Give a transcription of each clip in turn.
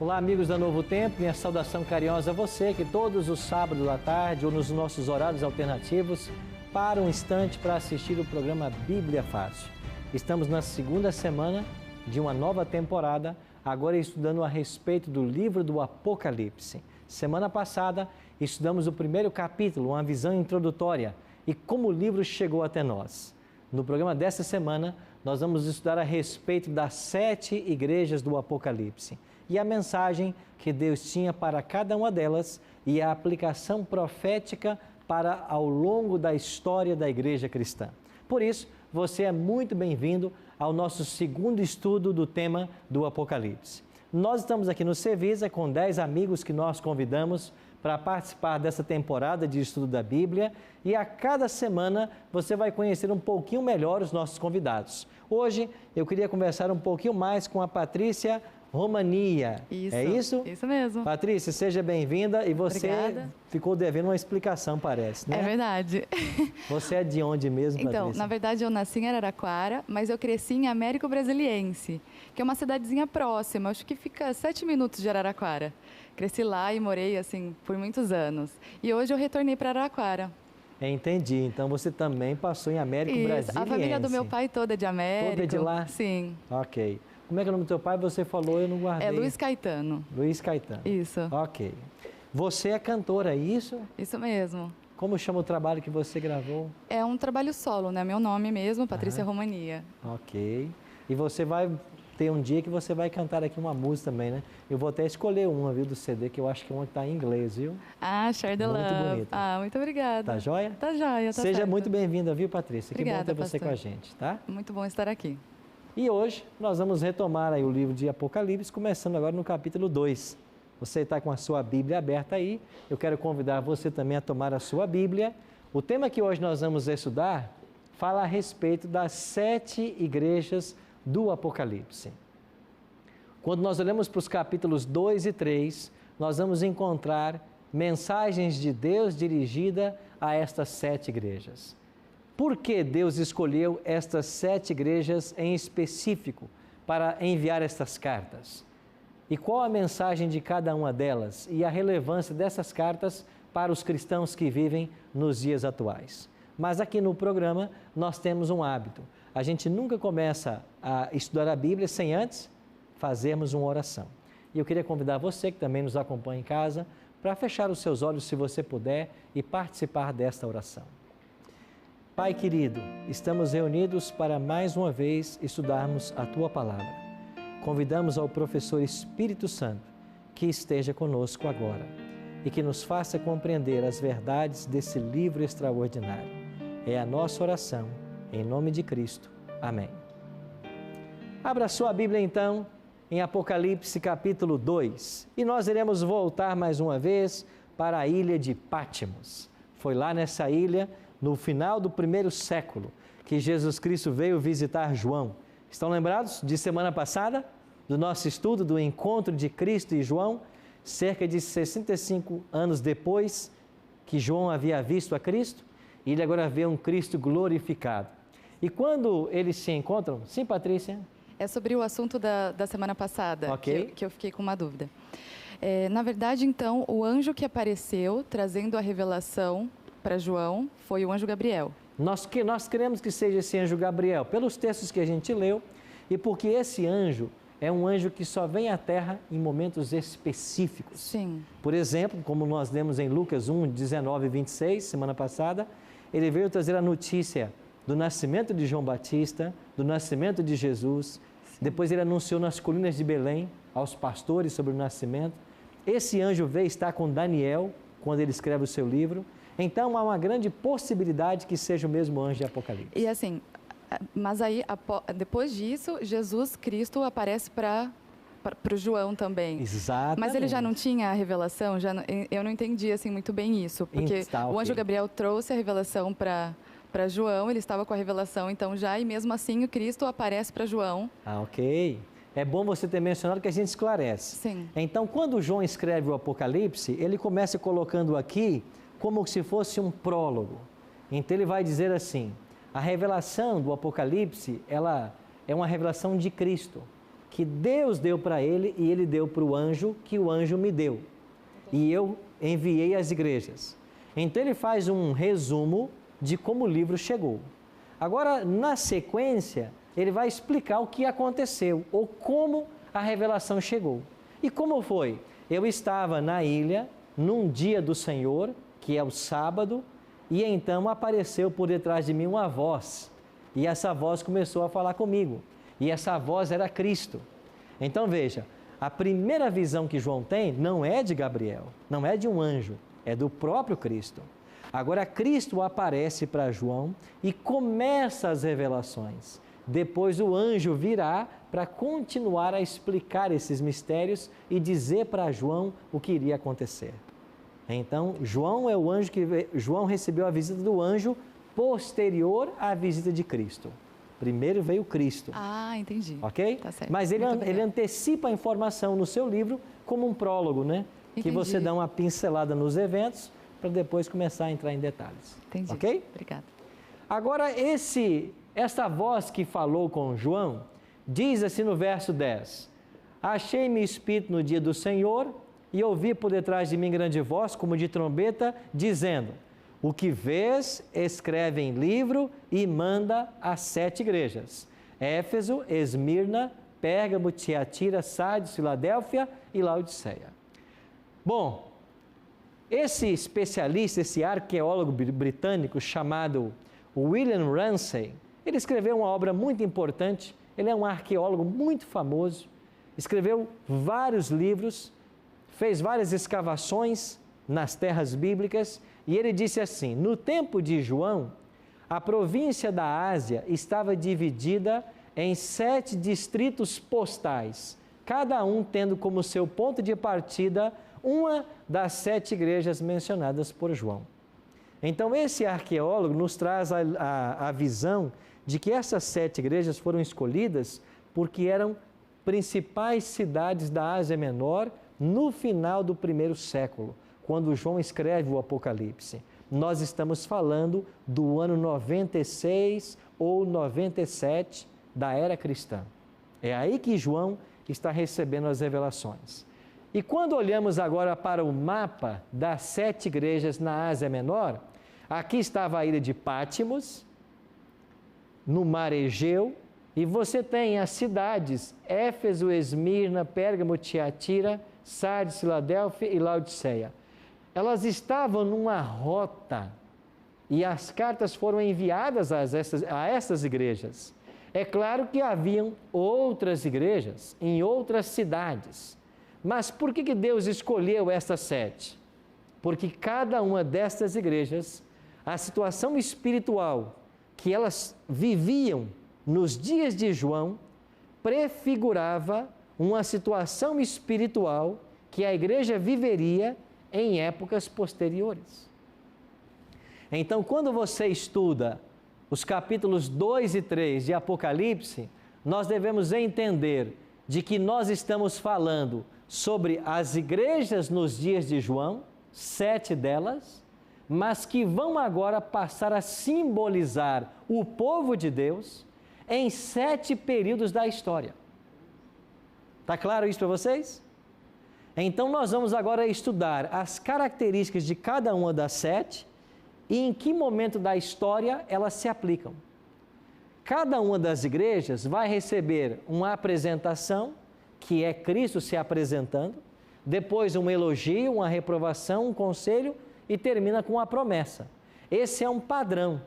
Olá, amigos da Novo Tempo, minha saudação carinhosa a você que todos os sábados à tarde ou nos nossos horários alternativos para um instante para assistir o programa Bíblia Fácil. Estamos na segunda semana de uma nova temporada, agora estudando a respeito do livro do Apocalipse. Semana passada estudamos o primeiro capítulo, uma visão introdutória e como o livro chegou até nós. No programa desta semana, nós vamos estudar a respeito das 7 igrejas do Apocalipse e a mensagem que Deus tinha para cada uma delas e a aplicação profética para ao longo da história da igreja cristã. Por isso, você é muito bem-vindo ao nosso segundo estudo do tema do Apocalipse. Nós estamos aqui no Cevisa com 10 amigos que nós convidamos para participar dessa temporada de estudo da Bíblia e a cada semana você vai conhecer um pouquinho melhor os nossos convidados. Hoje eu queria conversar um pouquinho mais com a Patrícia Romania. Isso, é isso? Isso mesmo. Patrícia, seja bem-vinda e você Obrigada. Ficou devendo uma explicação, parece, né? É verdade. Você é de onde mesmo, Patrícia? Então, na verdade eu nasci em Araraquara, mas eu cresci em Américo Brasiliense, que é uma cidadezinha próxima, acho que fica a 7 minutos de Araraquara. Cresci lá e morei assim por muitos anos. E hoje eu retornei para Araraquara. Entendi. Então você também passou em Américo Brasiliense. A família do meu pai toda é de Américo. Toda é de lá? Sim. Ok. Como é que é o nome do teu pai? Você falou, eu não guardei. É Luiz Caetano. Luiz Caetano. Isso. Ok. Você é cantora, é isso? Isso mesmo. Como chama o trabalho que você gravou? É um trabalho solo, né? Meu nome mesmo, Patrícia Romania. Ok. E você vai ter um dia que você vai cantar aqui uma música também, né? Eu vou até escolher uma, viu, do CD, que eu acho que é uma que está em inglês, viu? Ah, Share the Love. Muito bonita. Ah, muito obrigada. Tá joia? Tá joia, tá Seja certo. muito bem-vinda, viu, Patrícia? Obrigada, que bom ter você pastor. com a gente, tá? Muito bom estar aqui. E hoje nós vamos retomar aí o livro de Apocalipse, começando agora no capítulo 2. Você está com a sua Bíblia aberta aí, eu quero convidar você também a tomar a sua Bíblia. O tema que hoje nós vamos estudar fala a respeito das 7 igrejas do Apocalipse. Quando nós olhamos para os capítulos 2 e 3, nós vamos encontrar mensagens de Deus dirigida a estas 7 igrejas. Por que Deus escolheu estas 7 igrejas em específico para enviar estas cartas? E qual a mensagem de cada uma delas e a relevância dessas cartas para os cristãos que vivem nos dias atuais? Mas aqui no programa nós temos um hábito. A gente nunca começa a estudar a Bíblia sem antes fazermos uma oração. E eu queria convidar você que também nos acompanha em casa para fechar os seus olhos, se você puder, e participar desta oração. Pai querido, estamos reunidos para mais uma vez estudarmos a Tua Palavra. Convidamos ao professor Espírito Santo que esteja conosco agora e que nos faça compreender as verdades desse livro extraordinário. É a nossa oração, em nome de Cristo. Amém. Abra sua Bíblia então em Apocalipse capítulo 2 e nós iremos voltar mais uma vez para a ilha de Pátimos. Foi lá nessa ilha, no final do primeiro século, que Jesus Cristo veio visitar João. Estão lembrados de semana passada, do nosso estudo do encontro de Cristo e João, cerca de 65 anos depois que João havia visto a Cristo, e ele agora vê um Cristo glorificado. E quando eles se encontram, sim, Patrícia? É sobre o assunto da semana passada, Ok. que eu fiquei com uma dúvida. Na verdade, então, o anjo que apareceu trazendo a revelação para João foi o anjo Gabriel. Nós queremos que seja esse anjo Gabriel, pelos textos que a gente leu, e porque esse anjo é um anjo que só vem à Terra em momentos específicos. Sim. Por exemplo, como nós lemos em Lucas 1, 19 e 26, semana passada, ele veio trazer a notícia do nascimento de João Batista, do nascimento de Jesus. Sim. Depois ele anunciou nas colinas de Belém aos pastores sobre o nascimento. Esse anjo veio estar com Daniel, quando ele escreve o seu livro. Então, há uma grande possibilidade que seja o mesmo anjo de Apocalipse. E assim, mas aí, depois disso, Jesus Cristo aparece para o João também. Exatamente. Mas ele já não tinha a revelação? Eu não entendi assim, muito bem isso. Porque o anjo Gabriel trouxe a revelação para João, ele estava com a revelação então já, e mesmo assim o Cristo aparece para João. Ah, ok. É bom você ter mencionado que a gente esclarece. Sim. Então, quando João escreve o Apocalipse, ele começa colocando aqui como se fosse um prólogo. Então ele vai dizer assim: a revelação do Apocalipse, ela é uma revelação de Cristo. que Deus deu para ele e ele deu para o anjo, que o anjo me deu. E eu enviei às igrejas. Então ele faz um resumo de como o livro chegou. Agora, na sequência, ele vai explicar o que aconteceu, ou como a revelação chegou. E como foi? Eu estava na ilha, num dia do Senhor, que é o sábado, e então apareceu por detrás de mim uma voz. E essa voz começou a falar comigo. E essa voz era Cristo. Então veja, a primeira visão que João tem não é de Gabriel, não é de um anjo, é do próprio Cristo. Agora Cristo aparece para João e começa as revelações. Depois o anjo virá para continuar a explicar esses mistérios e dizer para João o que iria acontecer. Então, João recebeu a visita do anjo posterior à visita de Cristo. Primeiro veio Cristo. Ah, entendi. Ok? Tá certo. Mas ele antecipa a informação no seu livro como um prólogo, né? Entendi. Que você dá uma pincelada nos eventos para depois começar a entrar em detalhes. Entendi. Ok? Obrigada. Agora, essa voz que falou com João, diz assim no verso 10: Achei-me espírito no dia do Senhor e ouvi por detrás de mim grande voz, como de trombeta, dizendo: O que vês, escreve em livro e manda às 7 igrejas: Éfeso, Esmirna, Pérgamo, Tiatira, Sardes, Filadélfia e Laodiceia. Bom, esse especialista, esse arqueólogo britânico chamado William Ramsay, ele escreveu uma obra muito importante. Ele é um arqueólogo muito famoso, escreveu vários livros, fez várias escavações nas terras bíblicas, e ele disse assim: no tempo de João, a província da Ásia estava dividida em 7 distritos postais, cada um tendo como seu ponto de partida uma das 7 igrejas mencionadas por João. Então, esse arqueólogo nos traz a visão de que essas 7 igrejas foram escolhidas porque eram principais cidades da Ásia Menor no final do 1º século, quando João escreve o Apocalipse. Nós estamos falando do ano 96 ou 97 da era cristã. É aí que João está recebendo as revelações. E quando olhamos agora para o mapa das 7 igrejas na Ásia Menor, aqui estava a ilha de Pátimos, no mar Egeu, e você tem as cidades Éfeso, Esmirna, Pérgamo, Tiatira, Sardes, Filadélfia e Laodiceia. Elas estavam numa rota e as cartas foram enviadas a essas igrejas. É claro que haviam outras igrejas em outras cidades. Mas por que Deus escolheu essas 7? Porque cada uma destas igrejas, a situação espiritual que elas viviam nos dias de João, prefigurava uma situação espiritual que a igreja viveria em épocas posteriores. Então, quando você estuda os capítulos 2 e 3 de Apocalipse, nós devemos entender de que nós estamos falando sobre as igrejas nos dias de João, 7 delas, mas que vão agora passar a simbolizar o povo de Deus em 7 períodos da história. Está claro isso para vocês? Então nós vamos agora estudar as características de cada uma das 7 e em que momento da história elas se aplicam. Cada uma das igrejas vai receber uma apresentação, que é Cristo se apresentando, depois um elogio, uma reprovação, um conselho e termina com uma promessa. Esse é um padrão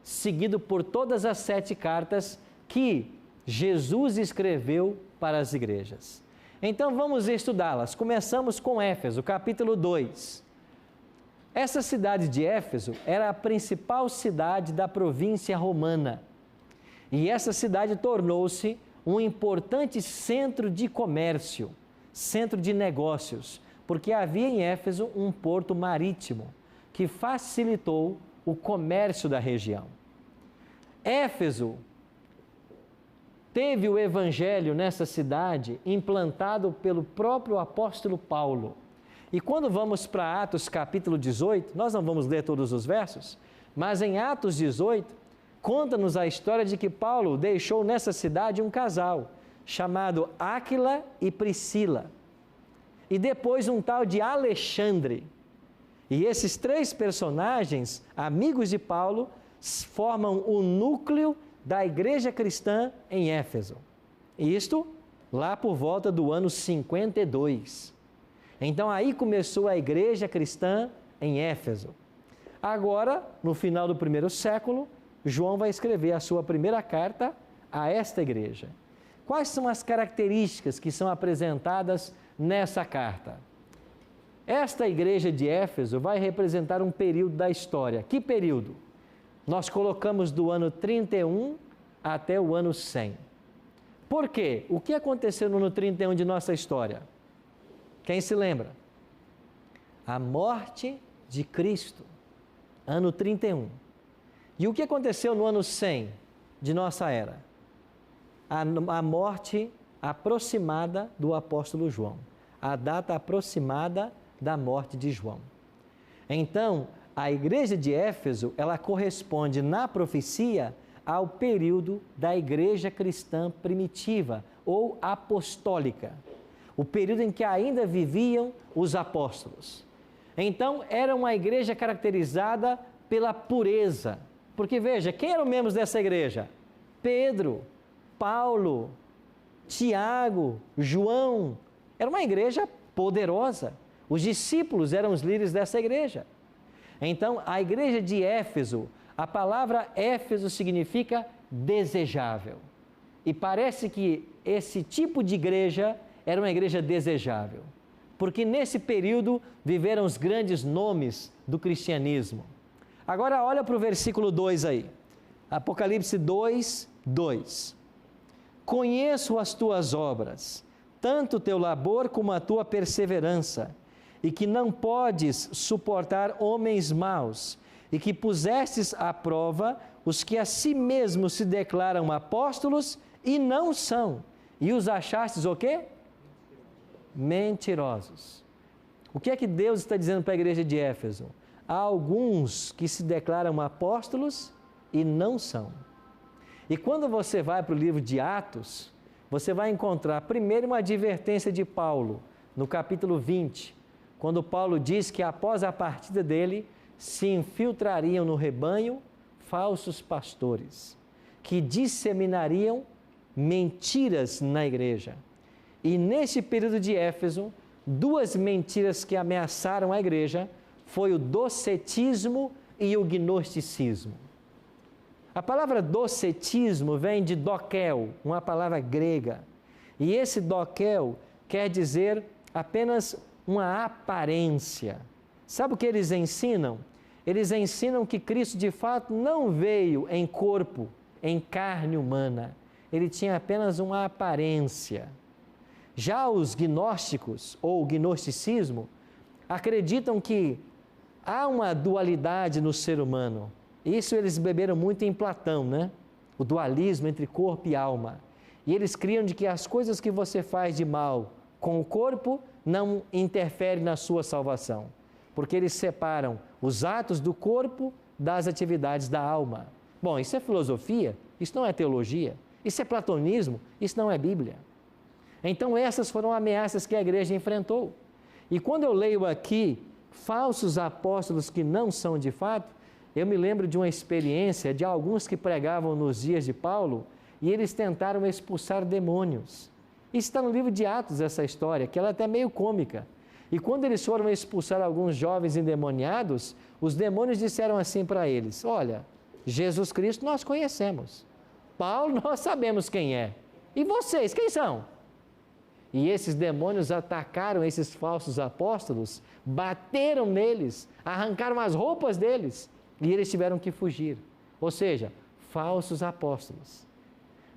seguido por todas as 7 cartas que Jesus escreveu para as igrejas. Então vamos estudá-las. Começamos com Éfeso, capítulo 2. Essa cidade de Éfeso era a principal cidade da província romana. E essa cidade tornou-se um importante centro de comércio, centro de negócios, porque havia em Éfeso um porto marítimo que facilitou o comércio da região. Éfeso teve o evangelho nessa cidade implantado pelo próprio apóstolo Paulo. E quando vamos para Atos capítulo 18, nós não vamos ler todos os versos, mas em Atos 18, conta-nos a história de que Paulo deixou nessa cidade um casal, chamado Áquila e Priscila. E depois um tal de Alexandre. E esses 3 personagens, amigos de Paulo, formam o núcleo da igreja cristã em Éfeso. Isto lá por volta do ano 52. Então aí começou a igreja cristã em Éfeso. Agora, no final do 1º século, João vai escrever a sua primeira carta a esta igreja. Quais são as características que são apresentadas nessa carta? Esta igreja de Éfeso vai representar um período da história. Que período? Nós colocamos do ano 31 até o ano 100. Por quê? O que aconteceu no ano 31 de nossa história? Quem se lembra? A morte de Cristo, ano 31. E o que aconteceu no ano 100 de nossa era? A morte aproximada do apóstolo João. A data aproximada da morte de João. Então, a igreja de Éfeso, ela corresponde na profecia ao período da igreja cristã primitiva ou apostólica, o período em que ainda viviam os apóstolos. Então, era uma igreja caracterizada pela pureza, porque veja, quem eram membros dessa igreja? Pedro, Paulo, Tiago, João. Era uma igreja poderosa. Os discípulos eram os líderes dessa igreja. Então, a igreja de Éfeso, a palavra Éfeso significa desejável. E parece que esse tipo de igreja era uma igreja desejável, porque nesse período viveram os grandes nomes do cristianismo. Agora olha para o versículo 2 aí, Apocalipse 2, 2. Conheço as tuas obras, tanto o teu labor como a tua perseverança, e que não podes suportar homens maus, e que pusestes à prova os que a si mesmos se declaram apóstolos e não são, e os achastes o quê? Mentirosos. O que é que Deus está dizendo para a igreja de Éfeso? Há alguns que se declaram apóstolos e não são. E quando você vai para o livro de Atos, você vai encontrar primeiro uma advertência de Paulo, no capítulo 20, quando Paulo diz que após a partida dele, se infiltrariam no rebanho falsos pastores, que disseminariam mentiras na igreja. E nesse período de Éfeso, 2 mentiras que ameaçaram a igreja foi o docetismo e o gnosticismo. A palavra docetismo vem de dokel, uma palavra grega. E esse dokel quer dizer apenas uma aparência. Sabe o que eles ensinam? Eles ensinam que Cristo de fato não veio em corpo, em carne humana. Ele tinha apenas uma aparência. Já os gnósticos, ou o gnosticismo, acreditam que há uma dualidade no ser humano. Isso eles beberam muito em Platão, né? O dualismo entre corpo e alma. E eles criam de que as coisas que você faz de mal com o corpo não interferem na sua salvação. Porque eles separam os atos do corpo das atividades da alma. Bom, isso é filosofia, isso não é teologia, isso é platonismo, isso não é Bíblia. Então essas foram ameaças que a igreja enfrentou. E quando eu leio aqui falsos apóstolos que não são de fato, eu me lembro de uma experiência de alguns que pregavam nos dias de Paulo e eles tentaram expulsar demônios. Isso está no livro de Atos, essa história, que ela é até meio cômica. E quando eles foram expulsar alguns jovens endemoniados, os demônios disseram assim para eles: olha, Jesus Cristo nós conhecemos, Paulo nós sabemos quem é, e vocês, quem são? E esses demônios atacaram esses falsos apóstolos, bateram neles, arrancaram as roupas deles, e eles tiveram que fugir. Ou seja, falsos apóstolos.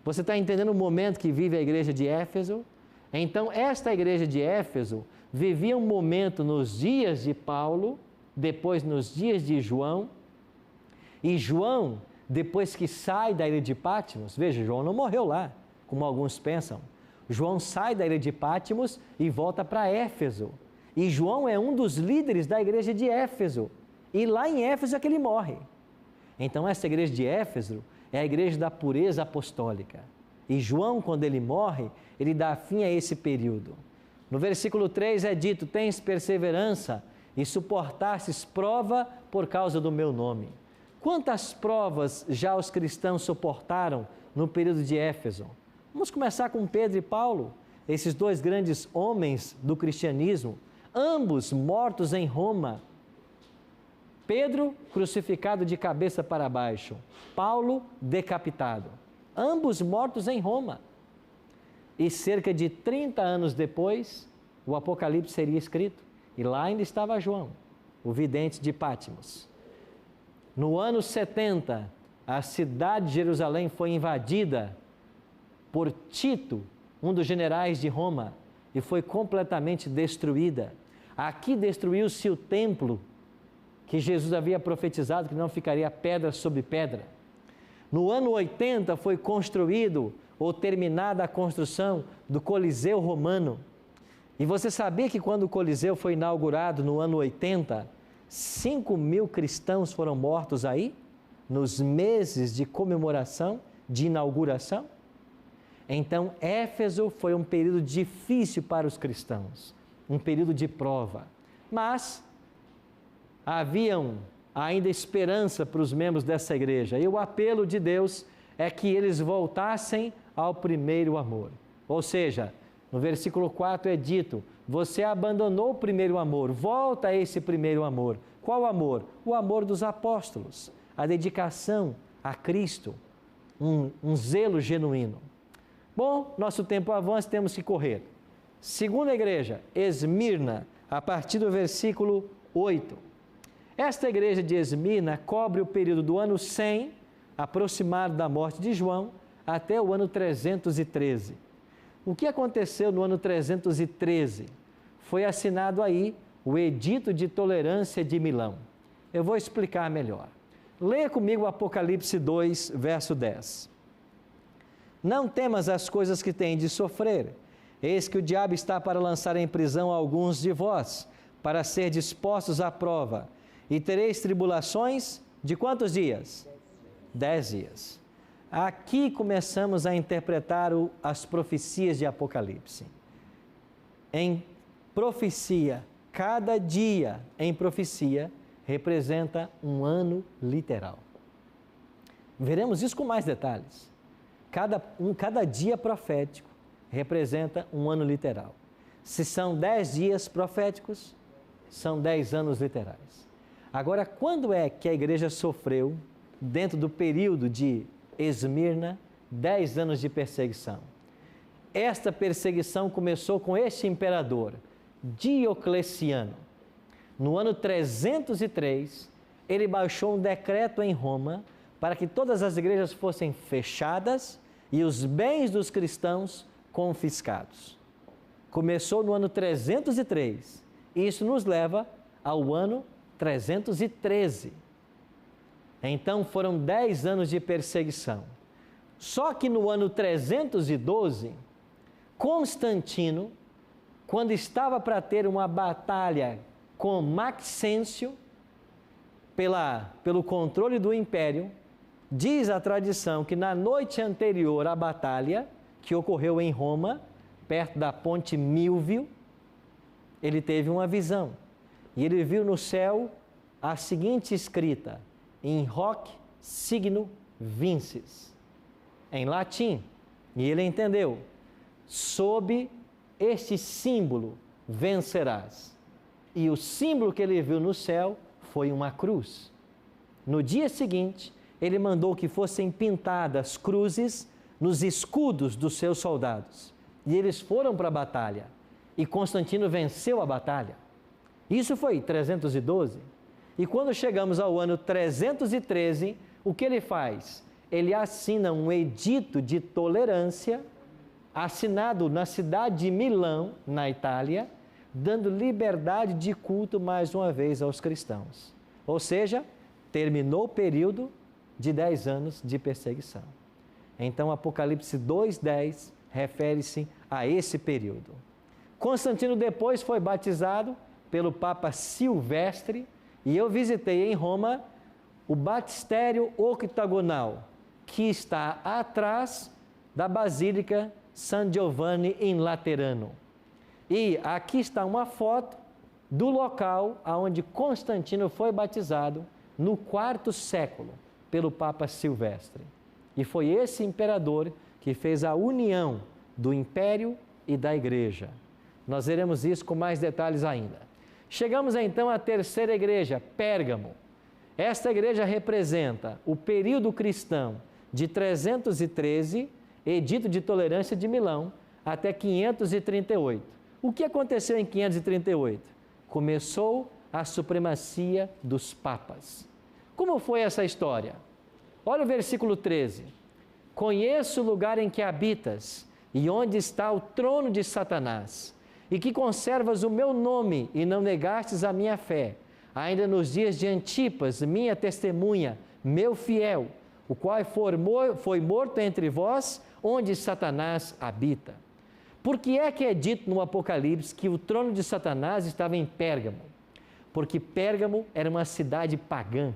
Você está entendendo o momento que vive a igreja de Éfeso? Então, esta igreja de Éfeso vivia um momento nos dias de Paulo, depois nos dias de João, e João, depois que sai da ilha de Patmos, veja, João não morreu lá, como alguns pensam. João sai da ilha de Patmos e volta para Éfeso. E João é um dos líderes da igreja de Éfeso. E lá em Éfeso é que ele morre. Então essa igreja de Éfeso é a igreja da pureza apostólica. E João, quando ele morre, ele dá fim a esse período. No versículo 3 é dito: tens perseverança e suportastes prova por causa do meu nome. Quantas provas já os cristãos suportaram no período de Éfeso? Vamos começar com Pedro e Paulo, esses dois grandes homens do cristianismo, ambos mortos em Roma. Pedro crucificado de cabeça para baixo, Paulo decapitado, ambos mortos em Roma. E cerca de 30 anos depois, o Apocalipse seria escrito, e lá ainda estava João, o vidente de Patmos. No ano 70, a cidade de Jerusalém foi invadida por Tito, um dos generais de Roma, e foi completamente destruída. Aqui destruiu-se o templo que Jesus havia profetizado que não ficaria pedra sobre pedra. No ano 80 foi construído ou terminada a construção do Coliseu Romano. E você sabia que quando o Coliseu foi inaugurado no ano 80, 5.000 cristãos foram mortos aí, nos meses de comemoração, de inauguração? Então, Éfeso foi um período difícil para os cristãos, um período de prova. Mas haviam ainda esperança para os membros dessa igreja. E o apelo de Deus é que eles voltassem ao primeiro amor. Ou seja, no versículo 4 é dito: você abandonou o primeiro amor, volta a esse primeiro amor. Qual amor? O amor dos apóstolos, a dedicação a Cristo, um zelo genuíno. Bom, nosso tempo avança, temos que correr. Segunda igreja, Esmirna, a partir do versículo 8. Esta igreja de Esmirna cobre o período do ano 100, aproximado da morte de João, até o ano 313. O que aconteceu no ano 313? Foi assinado aí o Edito de Tolerância de Milão. Eu vou explicar melhor. Leia comigo Apocalipse 2, verso 10. Não temas as coisas que têm de sofrer. Eis que o diabo está para lançar em prisão alguns de vós, para ser dispostos à prova. E tereis tribulações de quantos dias? 10 dias. Aqui começamos a interpretar as profecias de Apocalipse. Em profecia, cada dia em profecia representa um ano literal. Veremos isso com mais detalhes. Cada dia profético representa um ano literal. Se são 10 dias proféticos, são 10 anos literais. Agora, quando é que a igreja sofreu, dentro do período de Esmirna, 10 anos de perseguição? Esta perseguição começou com este imperador, Diocleciano. No ano 303, ele baixou um decreto em Roma para que todas as igrejas fossem fechadas e os bens dos cristãos confiscados. Começou no ano 303. E isso nos leva ao ano 313. Então foram 10 anos de perseguição. Só que no ano 312, Constantino, quando estava para ter uma batalha com Maxêncio, pelo controle do império, diz a tradição que na noite anterior à batalha, que ocorreu em Roma, perto da ponte Milvio, ele teve uma visão. E ele viu no céu a seguinte escrita: in hoc signo vinces, em latim. E ele entendeu: sob este símbolo vencerás. E o símbolo que ele viu no céu foi uma cruz. No dia seguinte, ele mandou que fossem pintadas cruzes nos escudos dos seus soldados. E eles foram para a batalha. E Constantino venceu a batalha. Isso foi 312. E quando chegamos ao ano 313, o que ele faz? Ele assina um edito de tolerância, assinado na cidade de Milão, na Itália, dando liberdade de culto mais uma vez aos cristãos. Ou seja, terminou o período de 10 anos de perseguição. Então, Apocalipse 2:10 refere-se a esse período. Constantino depois foi batizado pelo Papa Silvestre, e eu visitei em Roma o batistério octagonal, que está atrás da Basílica San Giovanni in Laterano. E aqui está uma foto do local onde Constantino foi batizado no IV século pelo Papa Silvestre. E foi esse imperador que fez a união do Império e da Igreja. Nós veremos isso com mais detalhes ainda. Chegamos então à terceira igreja, Pérgamo. Esta igreja representa o período cristão de 313, Edito de Tolerância de Milão, até 538. O que aconteceu em 538? Começou a supremacia dos papas. Como foi essa história? Olha o versículo 13. Conheço o lugar em que habitas e onde está o trono de Satanás, e que conservas o meu nome e não negastes a minha fé, ainda nos dias de Antipas, minha testemunha, meu fiel, o qual foi morto entre vós, onde Satanás habita. Por que é dito no Apocalipse que o trono de Satanás estava em Pérgamo? Porque Pérgamo era uma cidade pagã.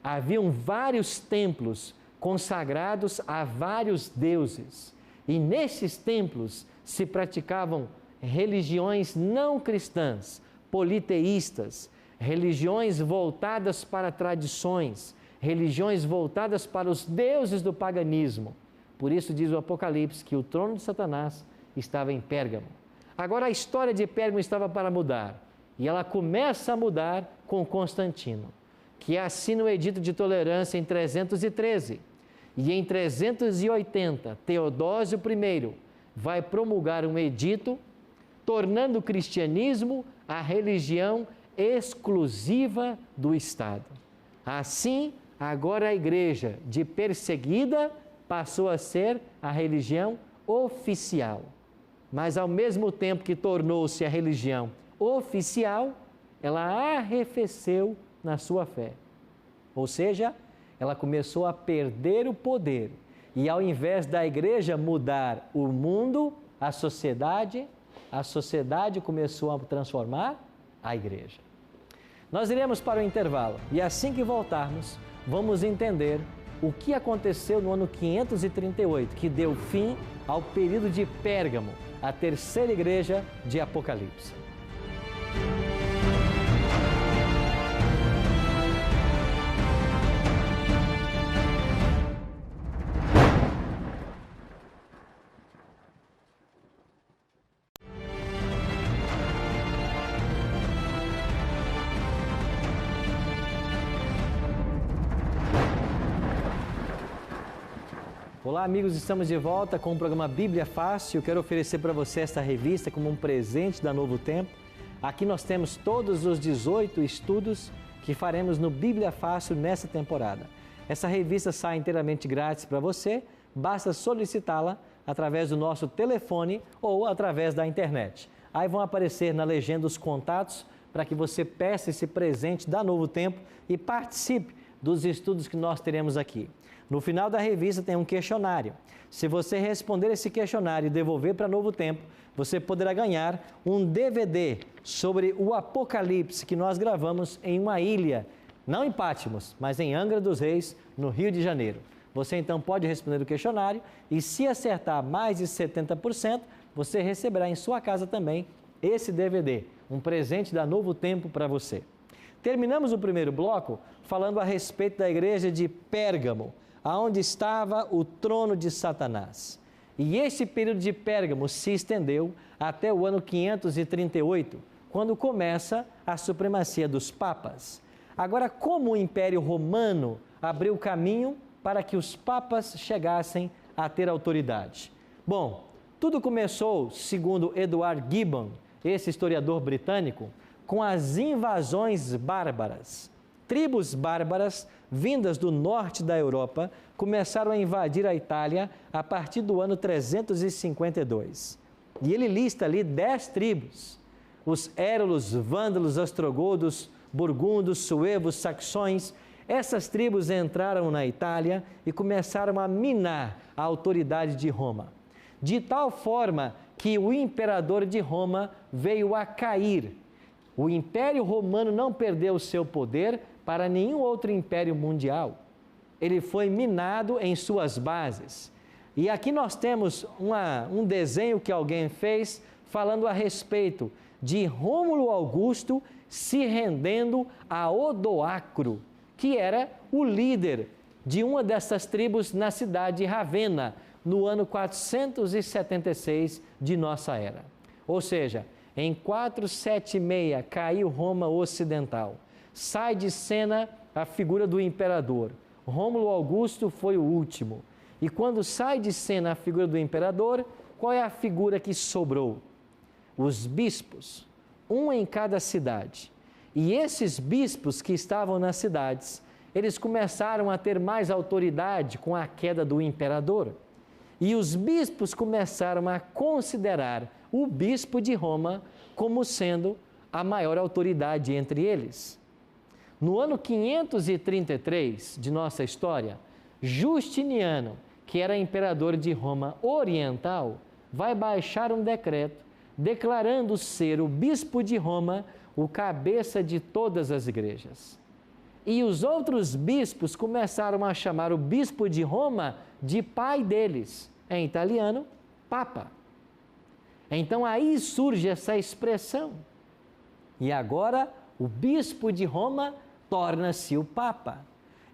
Haviam vários templos consagrados a vários deuses. E nesses templos se praticavam religiões não cristãs, politeístas, religiões voltadas para tradições, religiões voltadas para os deuses do paganismo. Por isso diz o Apocalipse que o trono de Satanás estava em Pérgamo. Agora a história de Pérgamo estava para mudar, e ela começa a mudar com Constantino, que assina o Edito de Tolerância em 313, e em 380, Teodósio I vai promulgar um edito tornando o cristianismo a religião exclusiva do Estado. Assim, agora a igreja de perseguida passou a ser a religião oficial. Mas ao mesmo tempo que tornou-se a religião oficial, ela arrefeceu na sua fé. Ou seja, ela começou a perder o poder. E ao invés da igreja mudar o mundo, a sociedade começou a transformar a igreja. Nós iremos para o intervalo e assim que voltarmos, vamos entender o que aconteceu no ano 538, que deu fim ao período de Pérgamo, a terceira igreja de Apocalipse. Olá amigos, estamos de volta com o programa Bíblia Fácil. Eu quero oferecer para você esta revista como um presente da Novo Tempo. Aqui nós temos todos os 18 estudos que faremos no Bíblia Fácil nessa temporada. Essa revista sai inteiramente grátis para você, basta solicitá-la através do nosso telefone ou através da internet. Aí vão aparecer na legenda os contatos para que você peça esse presente da Novo Tempo e participe dos estudos que nós teremos aqui. No final da revista tem um questionário. Se você responder esse questionário e devolver para Novo Tempo, você poderá ganhar um DVD sobre o Apocalipse que nós gravamos em uma ilha, não em Patmos, mas em Angra dos Reis, no Rio de Janeiro. Você então pode responder o questionário e se acertar mais de 70%, você receberá em sua casa também esse DVD, um presente da Novo Tempo para você. Terminamos o primeiro bloco falando a respeito da igreja de Pérgamo, aonde estava o trono de Satanás. E esse período de Pérgamo se estendeu até o ano 538, quando começa a supremacia dos papas. Agora, como o Império Romano abriu caminho para que os papas chegassem a ter autoridade? Bom, tudo começou, segundo Edward Gibbon, esse historiador britânico, com as invasões bárbaras. Tribos bárbaras vindas do norte da Europa começaram a invadir a Itália a partir do ano 352. E ele lista ali 10 tribos: os érulos, vândalos, ostrogodos, burgundos, suevos, saxões. Essas tribos entraram na Itália e começaram a minar a autoridade de Roma, de tal forma que o imperador de Roma veio a cair. O Império Romano não perdeu o seu poder para nenhum outro império mundial. Ele foi minado em suas bases. E aqui nós temos um desenho que alguém fez falando a respeito de Rômulo Augusto se rendendo a Odoacro, que era o líder de uma dessas tribos na cidade de Ravenna, no ano 476 de nossa era. Ou seja, em 476 caiu Roma Ocidental. Sai de cena a figura do imperador. Rômulo Augusto foi o último. E quando sai de cena a figura do imperador, qual é a figura que sobrou? Os bispos, um em cada cidade. E esses bispos que estavam nas cidades, eles começaram a ter mais autoridade com a queda do imperador. E os bispos começaram a considerar o bispo de Roma como sendo a maior autoridade entre eles. No ano 533 de nossa história, Justiniano, que era imperador de Roma Oriental, vai baixar um decreto declarando ser o bispo de Roma o cabeça de todas as igrejas. E os outros bispos começaram a chamar o bispo de Roma de pai deles, em italiano, Papa. Então aí surge essa expressão. E agora o bispo de Roma torna-se o Papa.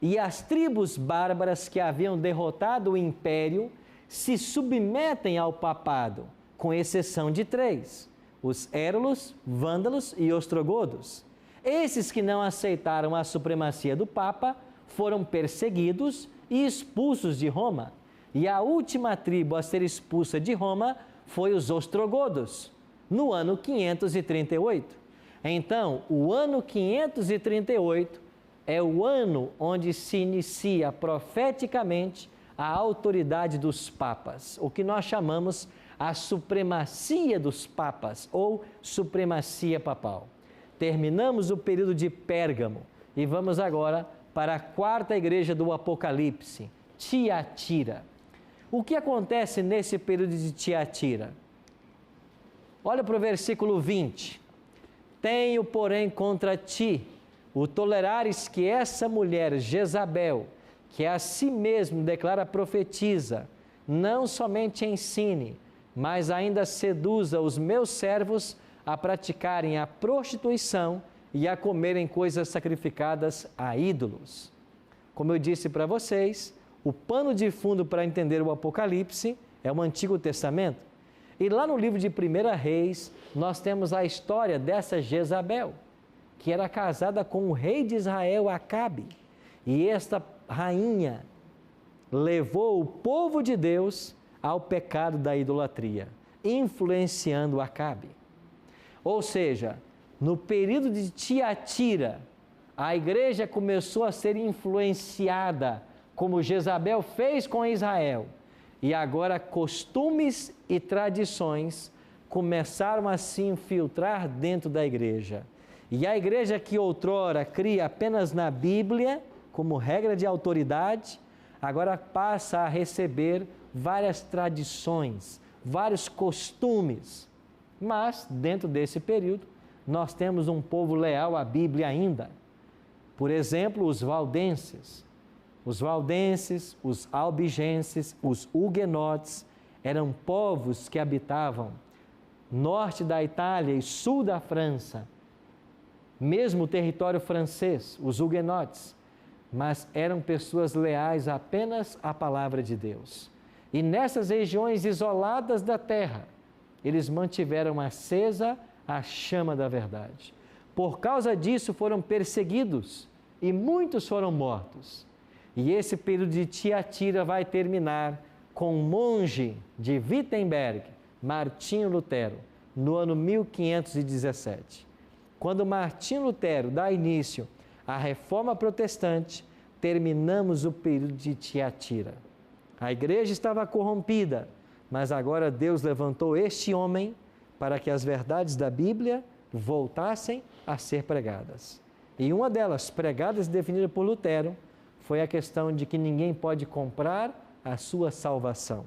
E as tribos bárbaras que haviam derrotado o império se submetem ao papado, com exceção de 3, os érulos, vândalos e ostrogodos. Esses que não aceitaram a supremacia do Papa foram perseguidos e expulsos de Roma. E a última tribo a ser expulsa de Roma foi os ostrogodos, no ano 538. Então, o ano 538 é o ano onde se inicia profeticamente a autoridade dos papas, o que nós chamamos a supremacia dos papas ou supremacia papal. Terminamos o período de Pérgamo e vamos agora para a quarta igreja do Apocalipse, Tiatira. O que acontece nesse período de Tiatira? Olha para o versículo 20. Tenho, porém, contra ti o tolerares que essa mulher, Jezabel, que a si mesmo declara profetiza, não somente ensine, mas ainda seduza os meus servos a praticarem a prostituição e a comerem coisas sacrificadas a ídolos. Como eu disse para vocês, o pano de fundo para entender o Apocalipse é o Antigo Testamento. E lá no livro de 1 Reis, nós temos a história dessa Jezabel, que era casada com o rei de Israel, Acabe. E esta rainha levou o povo de Deus ao pecado da idolatria, influenciando Acabe. Ou seja, no período de Tiatira, a igreja começou a ser influenciada, como Jezabel fez com Israel. E agora costumes e tradições começaram a se infiltrar dentro da igreja. E a igreja que outrora cria apenas na Bíblia, como regra de autoridade, agora passa a receber várias tradições, vários costumes. Mas, dentro desse período, nós temos um povo leal à Bíblia ainda. Por exemplo, os valdenses. Os valdenses, os albigenses, os huguenotes, eram povos que habitavam norte da Itália e sul da França, mesmo o território francês, os huguenotes, mas eram pessoas leais apenas à palavra de Deus. E nessas regiões isoladas da terra, eles mantiveram acesa a chama da verdade. Por causa disso foram perseguidos e muitos foram mortos. E esse período de Tiatira vai terminar com um monge de Wittenberg, Martinho Lutero, no ano 1517. Quando Martinho Lutero dá início à Reforma Protestante, terminamos o período de Tiatira. A igreja estava corrompida, mas agora Deus levantou este homem para que as verdades da Bíblia voltassem a ser pregadas. E uma delas, pregadas e definida por Lutero, foi a questão de que ninguém pode comprar a sua salvação.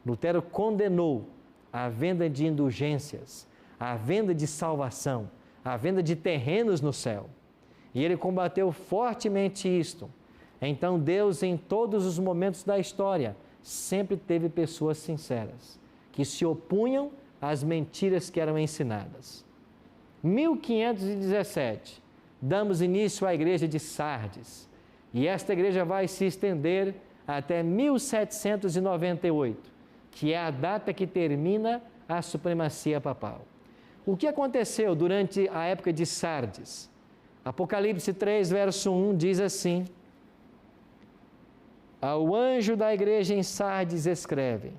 Lutero condenou a venda de indulgências, a venda de salvação, a venda de terrenos no céu. E ele combateu fortemente isto. Então Deus, em todos os momentos da história, sempre teve pessoas sinceras, que se opunham às mentiras que eram ensinadas. 1517, damos início à igreja de Sardes, e esta igreja vai se estender até 1798, que é a data que termina a supremacia papal. O que aconteceu durante a época de Sardes? Apocalipse 3, verso 1 diz assim: ao anjo da igreja em Sardes escreve: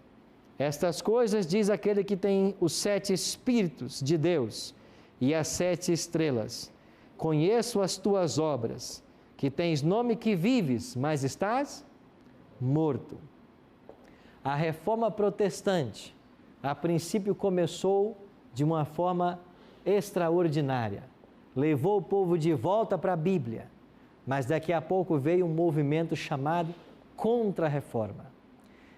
estas coisas diz aquele que tem os 7 Espíritos de Deus e as 7 estrelas. Conheço as tuas obras, que tens nome que vives, mas estás morto. A reforma protestante, a princípio, começou de uma forma extraordinária. Levou o povo de volta para a Bíblia, mas daqui a pouco veio um movimento chamado Contra-Reforma.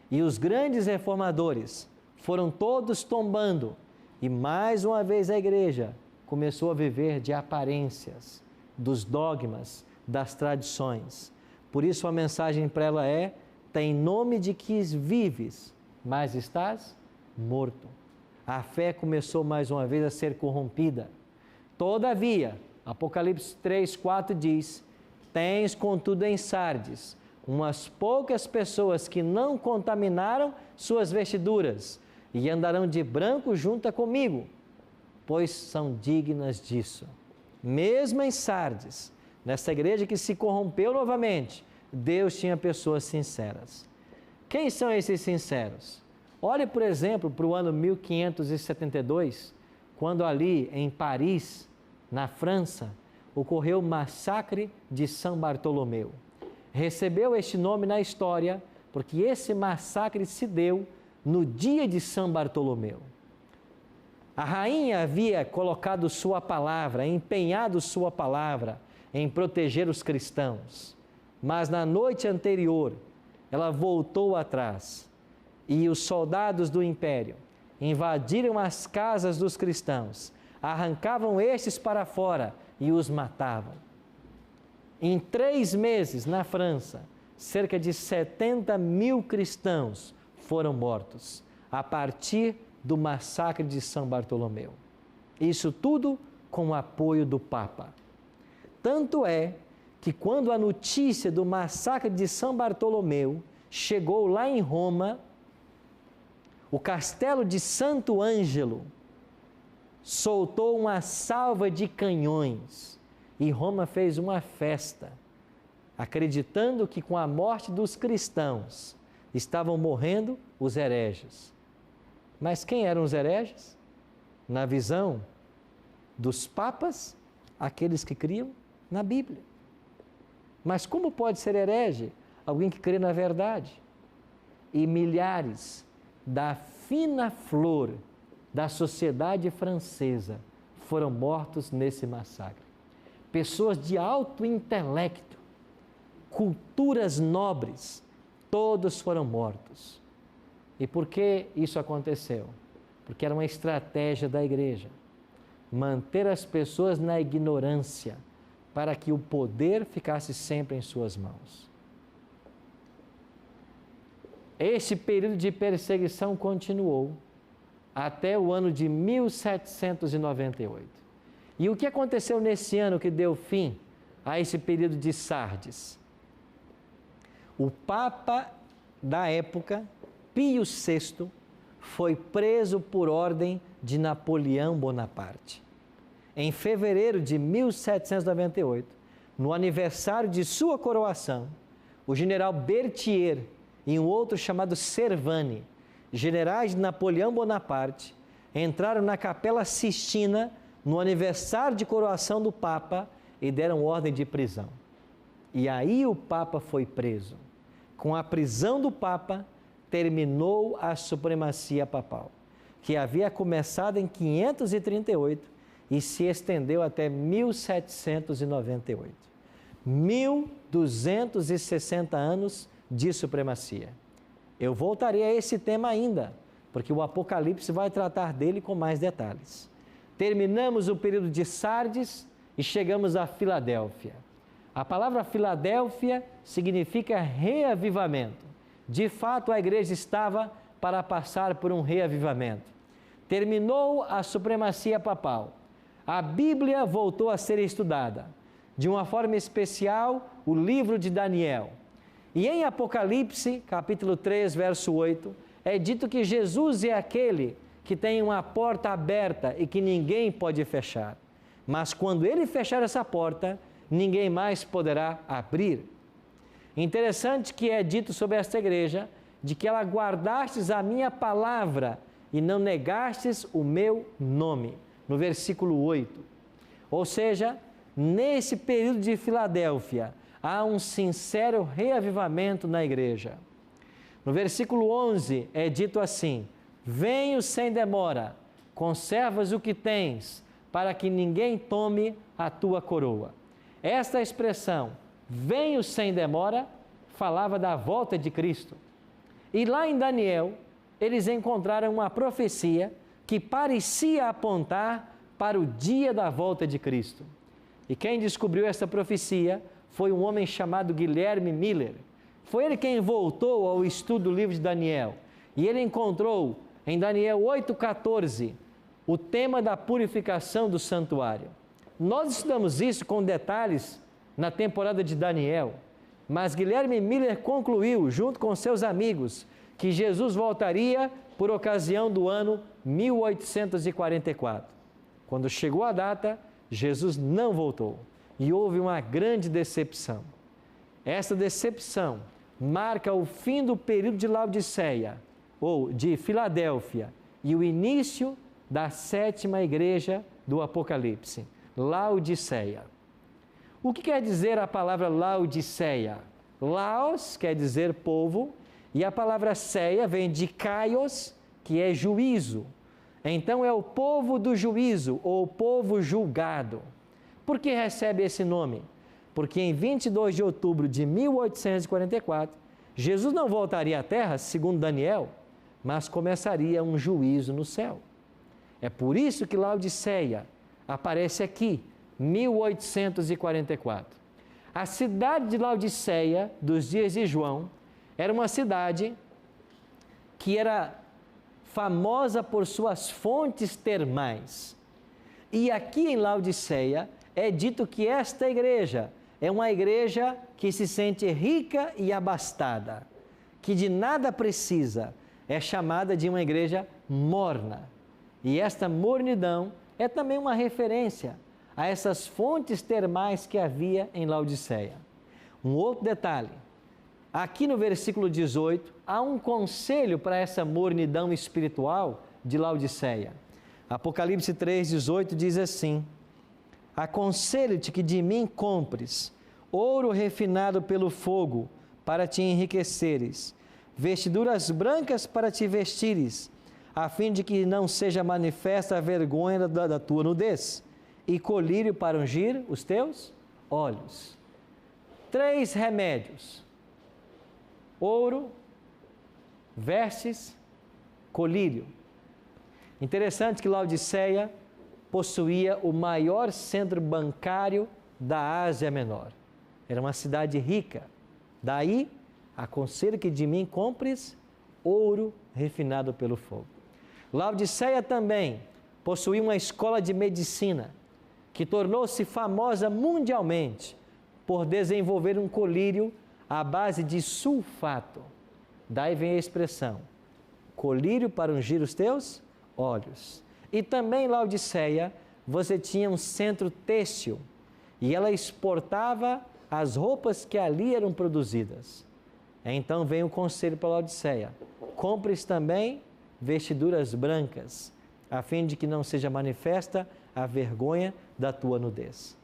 E os grandes reformadores foram todos tombando, e mais uma vez a igreja começou a viver de aparências, dos dogmas, das tradições. Por isso a mensagem para ela é: tem nome de que vives, mas estás morto. A fé começou mais uma vez a ser corrompida. Todavia, Apocalipse 3, 4 diz: tens contudo em Sardes umas poucas pessoas que não contaminaram suas vestiduras e andarão de branco junto comigo, pois são dignas disso. Mesmo em Sardes, nessa igreja que se corrompeu novamente, Deus tinha pessoas sinceras. Quem são esses sinceros? Olhe, por exemplo, para o ano 1572, quando ali em Paris, na França, ocorreu o massacre de São Bartolomeu. Recebeu este nome na história porque esse massacre se deu no dia de São Bartolomeu. A rainha havia colocado sua palavra, empenhado sua palavra em proteger os cristãos, mas na noite anterior ela voltou atrás e os soldados do império invadiram as casas dos cristãos, arrancavam estes para fora e os matavam. Em 3 meses, na França, cerca de 70 mil cristãos foram mortos a partir do massacre de São Bartolomeu. Isso tudo com o apoio do Papa. Tanto é que quando a notícia do massacre de São Bartolomeu chegou lá em Roma, o castelo de Santo Ângelo soltou uma salva de canhões e Roma fez uma festa, acreditando que com a morte dos cristãos estavam morrendo os hereges. Mas quem eram os hereges? Na visão dos papas, aqueles que criam na Bíblia. Mas como pode ser herege alguém que crê na verdade? E milhares da fina flor da sociedade francesa foram mortos nesse massacre. Pessoas de alto intelecto, culturas nobres, todos foram mortos. E por que isso aconteceu? Porque era uma estratégia da igreja, manter as pessoas na ignorância, para que o poder ficasse sempre em suas mãos. Este período de perseguição continuou até o ano de 1798. E o que aconteceu nesse ano que deu fim a esse período de Sardes? O Papa da época, Pio VI, foi preso por ordem de Napoleão Bonaparte. Em fevereiro de 1798, no aniversário de sua coroação, o general Berthier e um outro chamado Servane, generais de Napoleão Bonaparte, entraram na Capela Sistina no aniversário de coroação do Papa e deram ordem de prisão. E aí o Papa foi preso. Com a prisão do Papa, terminou a supremacia papal, que havia começado em 538 e se estendeu até 1798. 1260 anos de supremacia. Eu voltarei a esse tema ainda, porque o Apocalipse vai tratar dele com mais detalhes. Terminamos o período de Sardes e chegamos a Filadélfia. A palavra Filadélfia significa reavivamento. De fato, a igreja estava para passar por um reavivamento. Terminou a supremacia papal. A Bíblia voltou a ser estudada. De uma forma especial, o livro de Daniel. E em Apocalipse, capítulo 3, verso 8, é dito que Jesus é aquele que tem uma porta aberta e que ninguém pode fechar. Mas quando ele fechar essa porta, ninguém mais poderá abrir. Interessante que é dito sobre esta igreja, de que ela guardastes a minha palavra e não negastes o meu nome. No versículo 8. Ou seja, nesse período de Filadélfia, há um sincero reavivamento na igreja. No versículo 11 é dito assim: venho sem demora, conservas o que tens, para que ninguém tome a tua coroa. Esta expressão, venho sem demora, falava da volta de Cristo. E lá em Daniel, eles encontraram uma profecia que parecia apontar para o dia da volta de Cristo. E quem descobriu essa profecia foi um homem chamado Guilherme Miller. Foi ele quem voltou ao estudo do livro de Daniel. E ele encontrou em Daniel 8,14 o tema da purificação do santuário. Nós estudamos isso com detalhes na temporada de Daniel, mas Guilherme Miller concluiu, junto com seus amigos, que Jesus voltaria por ocasião do ano 1844. Quando chegou a data, Jesus não voltou e houve uma grande decepção. Essa decepção marca o fim do período de Laodiceia, ou de Filadélfia, e o início da sétima igreja do Apocalipse, Laodiceia. O que quer dizer a palavra Laodiceia? Laos quer dizer povo, e a palavra ceia vem de kaios, que é juízo. Então é o povo do juízo, ou povo julgado. Por que recebe esse nome? Porque em 22 de outubro de 1844, Jesus não voltaria à terra, segundo Daniel, mas começaria um juízo no céu. É por isso que Laodiceia aparece aqui, 1844. A cidade de Laodiceia, dos dias de João, era uma cidade que era famosa por suas fontes termais. E aqui em Laodiceia é dito que esta igreja é uma igreja que se sente rica e abastada, que de nada precisa, é chamada de uma igreja morna. E esta mornidão é também uma referência a essas fontes termais que havia em Laodiceia. Um outro detalhe, aqui no versículo 18, há um conselho para essa mornidão espiritual de Laodiceia. Apocalipse 3,18 diz assim: aconselho-te que de mim compres ouro refinado pelo fogo para te enriqueceres, vestiduras brancas para te vestires, a fim de que não seja manifesta a vergonha da tua nudez, e colírio para ungir os teus olhos. 3 remédios: ouro, vestes, colírio. Interessante que Laodiceia possuía o maior centro bancário da Ásia Menor. Era uma cidade rica. Daí, aconselho que de mim compres ouro refinado pelo fogo. Laodiceia também possuía uma escola de medicina, que tornou-se famosa mundialmente por desenvolver um colírio à base de sulfato. Daí vem a expressão, colírio para ungir os teus olhos. E também em Laodiceia, você tinha um centro têxtil, e ela exportava as roupas que ali eram produzidas. Então vem o conselho para Laodiceia: compres também vestiduras brancas, a fim de que não seja manifesta a vergonha da tua nudez.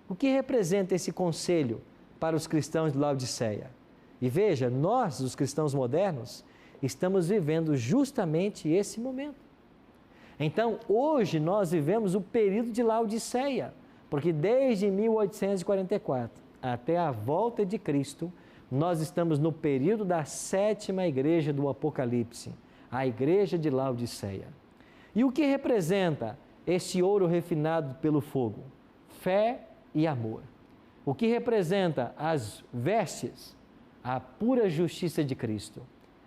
O que representa esse conselho para os cristãos de Laodiceia? E veja, nós, os cristãos modernos, estamos vivendo justamente esse momento. Então, hoje nós vivemos o período de Laodiceia, porque desde 1844 até a volta de Cristo, nós estamos no período da sétima igreja do Apocalipse, a igreja de Laodiceia. E o que representa esse ouro refinado pelo fogo? Fé e amor. O que representa as vestes? a pura justiça de Cristo.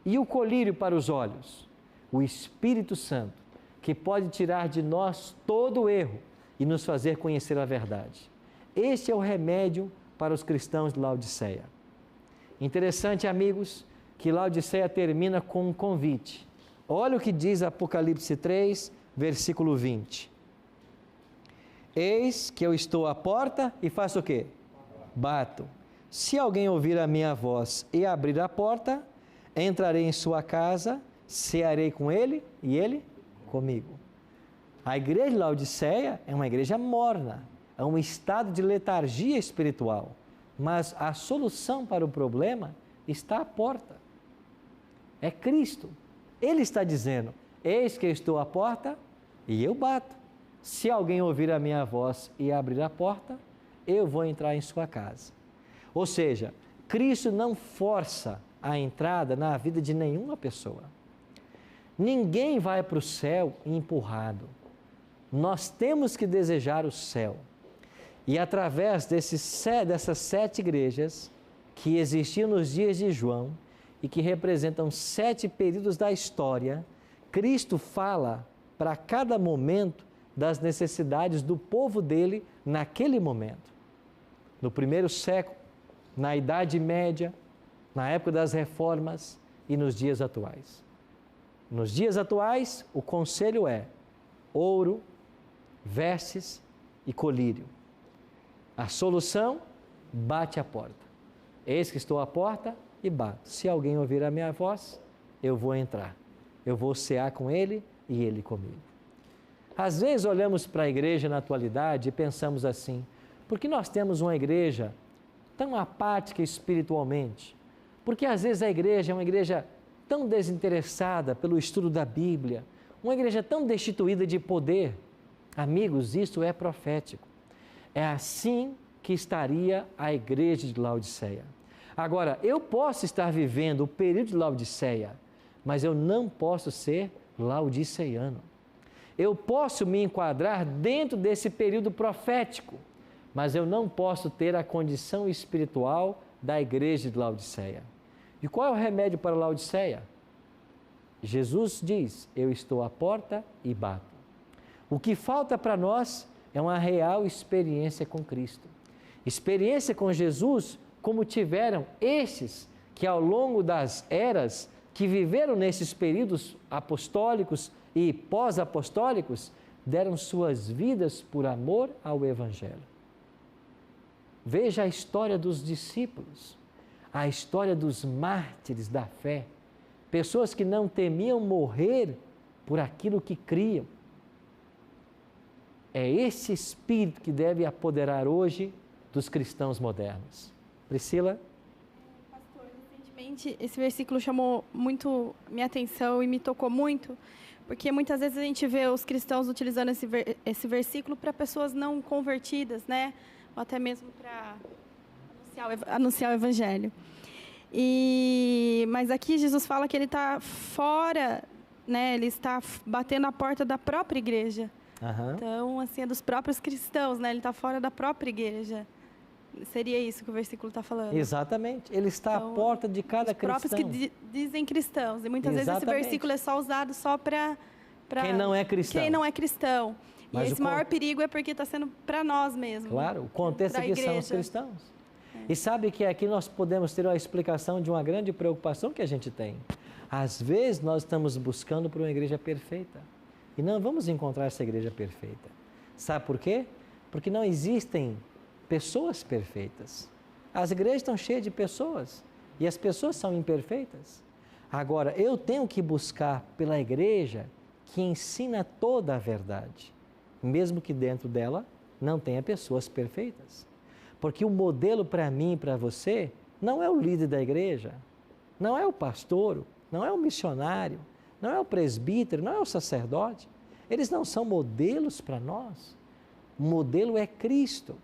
E o colírio para os olhos, o Espírito Santo, que pode tirar de nós todo o erro e nos fazer conhecer a verdade. Este é o remédio para os cristãos de Laodiceia. Interessante, amigos, que Laodiceia termina com um convite. Olha o que diz Apocalipse 3, versículo 20. Eis que eu estou à porta e faço o quê? Bato. Se alguém ouvir a minha voz e abrir a porta, entrarei em sua casa, cearei com ele e ele comigo. A igreja de Laodiceia é uma igreja morna, é um estado de letargia espiritual, mas a solução para o problema está à porta. É Cristo. Ele está dizendo, eis que eu estou à porta e eu bato. Se alguém ouvir a minha voz e abrir a porta, eu vou entrar em sua casa. Ou seja, Cristo não força a entrada na vida de nenhuma pessoa. Ninguém vai para o céu empurrado. Nós temos que desejar o céu. E através dessas 7 igrejas que existiam nos dias de João e que representam 7 períodos da história, Cristo fala para cada momento das necessidades do povo dele naquele momento. No primeiro século, na Idade Média, na época das reformas e nos dias atuais. Nos dias atuais, o conselho é ouro, vestes e colírio. A solução, bate a porta. Eis que estou à porta e bato. Se alguém ouvir a minha voz, eu vou entrar. Eu vou cear com ele e ele comigo. Às vezes olhamos para a igreja na atualidade e pensamos assim, por que nós temos uma igreja tão apática espiritualmente? Porque às vezes a igreja é uma igreja tão desinteressada pelo estudo da Bíblia, uma igreja tão destituída de poder. Amigos, isso é profético. É assim que estaria a igreja de Laodiceia. Agora, eu posso estar vivendo o período de Laodiceia, mas eu não posso ser laodiceiano. Eu posso me enquadrar dentro desse período profético, mas eu não posso ter a condição espiritual da igreja de Laodiceia. E qual é o remédio para Laodiceia? Jesus diz, eu estou à porta e bato. O que falta para nós é uma real experiência com Cristo. Experiência com Jesus como tiveram estes que ao longo das eras, que viveram nesses períodos apostólicos e pós-apostólicos, deram suas vidas por amor ao Evangelho. Veja a história dos discípulos, a história dos mártires da fé, pessoas que não temiam morrer por aquilo que criam. É esse espírito que deve apoderar hoje dos cristãos modernos. Priscila? Pastor, recentemente esse versículo chamou muito minha atenção e me tocou muito, porque muitas vezes a gente vê os cristãos utilizando esse versículo para pessoas não convertidas, né? Ou até mesmo para anunciar o Evangelho. Mas aqui Jesus fala que ele está fora, né? Ele está batendo a porta da própria igreja. Uhum. Então, assim, é dos próprios cristãos, né? Ele está fora da própria igreja. Seria isso que o versículo está falando. Exatamente. Ele está à porta de cada cristão. Os próprios que dizem cristãos. E muitas vezes esse versículo é só usado só para quem não é cristão. Quem não é cristão. Mas e esse maior perigo é porque está sendo para nós mesmos. Claro, o contexto aqui são os cristãos. E sabe que aqui nós podemos ter uma explicação de uma grande preocupação que a gente tem. Às vezes nós estamos buscando por uma igreja perfeita. E não vamos encontrar essa igreja perfeita. Sabe por quê? Porque não existem pessoas perfeitas. As igrejas estão cheias de pessoas. E as pessoas são imperfeitas. Agora, eu tenho que buscar pela igreja que ensina toda a verdade. Mesmo que dentro dela não tenha pessoas perfeitas. Porque o modelo para mim e para você não é o líder da igreja, não é o pastor, não é o missionário, não é o presbítero, não é o sacerdote. Eles não são modelos para nós. O modelo é Cristo.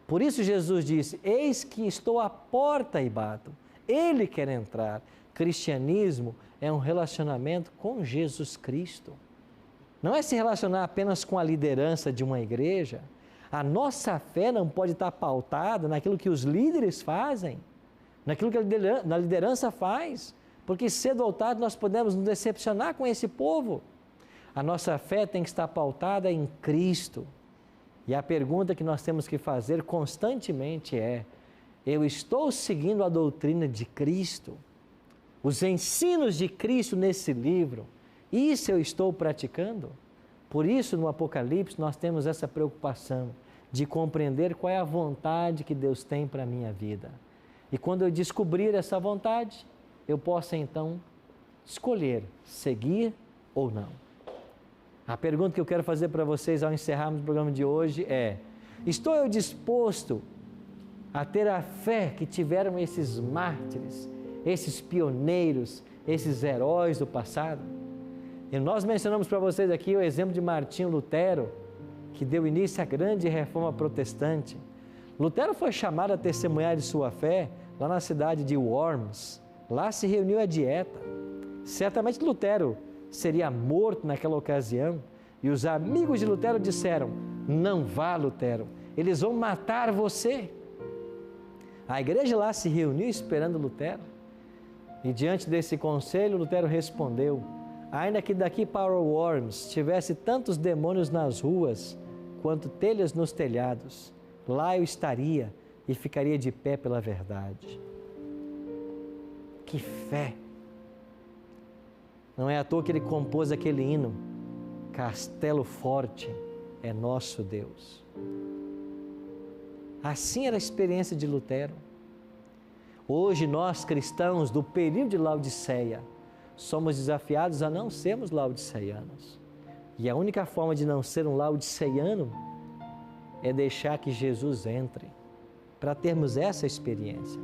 Por isso Jesus disse, eis que estou à porta e bato. Ele quer entrar. Cristianismo é um relacionamento com Jesus Cristo. Não é se relacionar apenas com a liderança de uma igreja. A nossa fé não pode estar pautada naquilo que os líderes fazem. naquilo que a liderança faz, porque cedo ou tarde nós podemos nos decepcionar com esse povo. A nossa fé tem que estar pautada em Cristo. E a pergunta que nós temos que fazer constantemente é: eu estou seguindo a doutrina de Cristo? Os ensinos de Cristo nesse livro, isso eu estou praticando? Por isso, no Apocalipse, nós temos essa preocupação de compreender qual é a vontade que Deus tem para a minha vida. E quando eu descobrir essa vontade, eu posso então escolher seguir ou não. A pergunta que eu quero fazer para vocês ao encerrarmos o programa de hoje é: estou eu disposto a ter a fé que tiveram esses mártires, esses pioneiros, esses heróis do passado? E nós mencionamos para vocês aqui o exemplo de Martinho Lutero, que deu início à grande reforma protestante. Lutero foi chamado a testemunhar de sua fé lá na cidade de Worms. Lá se reuniu a dieta. Certamente Lutero seria morto naquela ocasião, e os amigos de Lutero disseram: não vá, Lutero, eles vão matar você. A igreja lá se reuniu esperando Lutero, e diante desse conselho, Lutero respondeu: ainda que daqui para Worms tivesse tantos demônios nas ruas, quanto telhas nos telhados, lá eu estaria e ficaria de pé pela verdade. Que fé! Não é à toa que ele compôs aquele hino: Castelo forte é nosso Deus. Assim era a experiência de Lutero. Hoje nós, cristãos do período de Laodiceia, somos desafiados a não sermos laodiceianos. E a única forma de não ser um laodiceiano é deixar que Jesus entre, para termos essa experiência.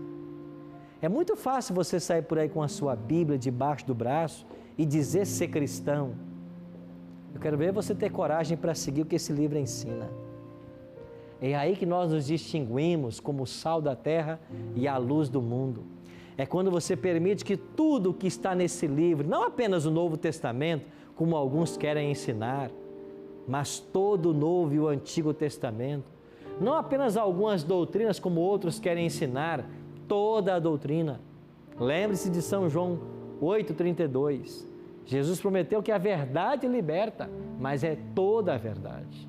É muito fácil você sair por aí com a sua Bíblia debaixo do braço e dizer ser cristão. Eu quero ver você ter coragem para seguir o que esse livro ensina. É aí que nós nos distinguimos como o sal da terra e a luz do mundo. É quando você permite que tudo o que está nesse livro, não apenas o Novo Testamento, como alguns querem ensinar, mas todo o Novo e o Antigo Testamento, não apenas algumas doutrinas como outros querem ensinar, toda a doutrina. Lembre-se de São João 8,32. Jesus prometeu que a verdade liberta, mas é toda a verdade.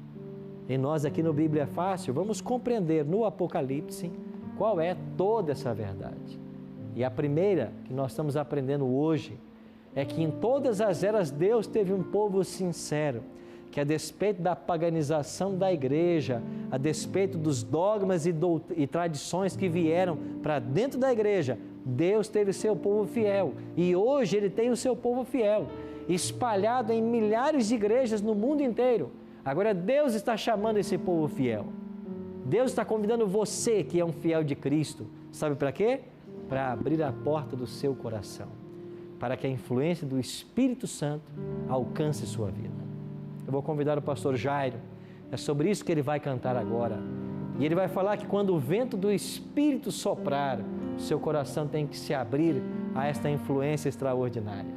E nós aqui no Bíblia é Fácil vamos compreender no Apocalipse qual é toda essa verdade. E a primeira que nós estamos aprendendo hoje é que em todas as eras Deus teve um povo sincero, que a despeito da paganização da igreja, a despeito dos dogmas e tradições que vieram para dentro da igreja, Deus teve seu povo fiel. E hoje Ele tem o seu povo fiel, espalhado em milhares de igrejas no mundo inteiro. Agora Deus está chamando esse povo fiel. Deus está convidando você que é um fiel de Cristo. Sabe para quê? Para abrir a porta do seu coração, para que a influência do Espírito Santo alcance sua vida. Eu vou convidar o pastor Jairo, é sobre isso que ele vai cantar agora. E ele vai falar que quando o vento do Espírito soprar, o seu coração tem que se abrir a esta influência extraordinária.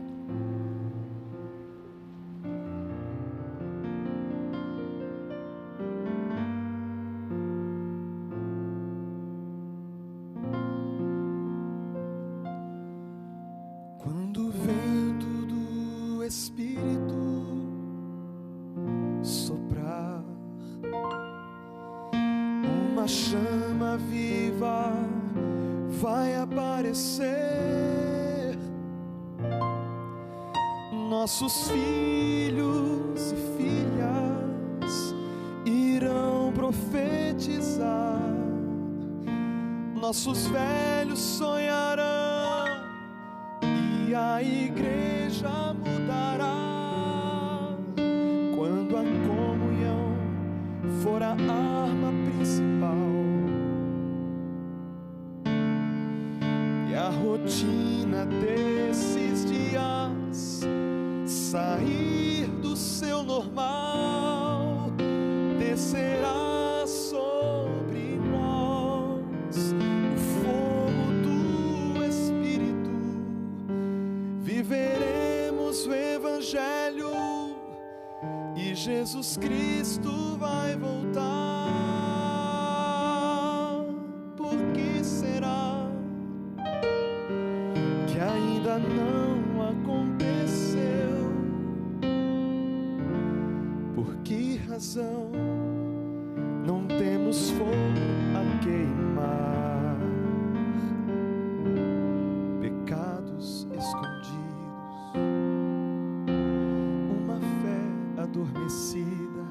Quando o vento do Espírito soprar, uma chama viva vai aparecer. Nossos filhos e filhas irão profetizar, nossos velhos sonharão e a igreja mudará. Quando a comunhão for a arma principal e a rotina desses dias sair do seu normal, descerá sobre nós o fogo do Espírito. Viveremos o Evangelho e Jesus Cristo vai voltar. Por que será não aconteceu. Por que razão não temos fogo a queimar? Pecados escondidos, uma fé adormecida,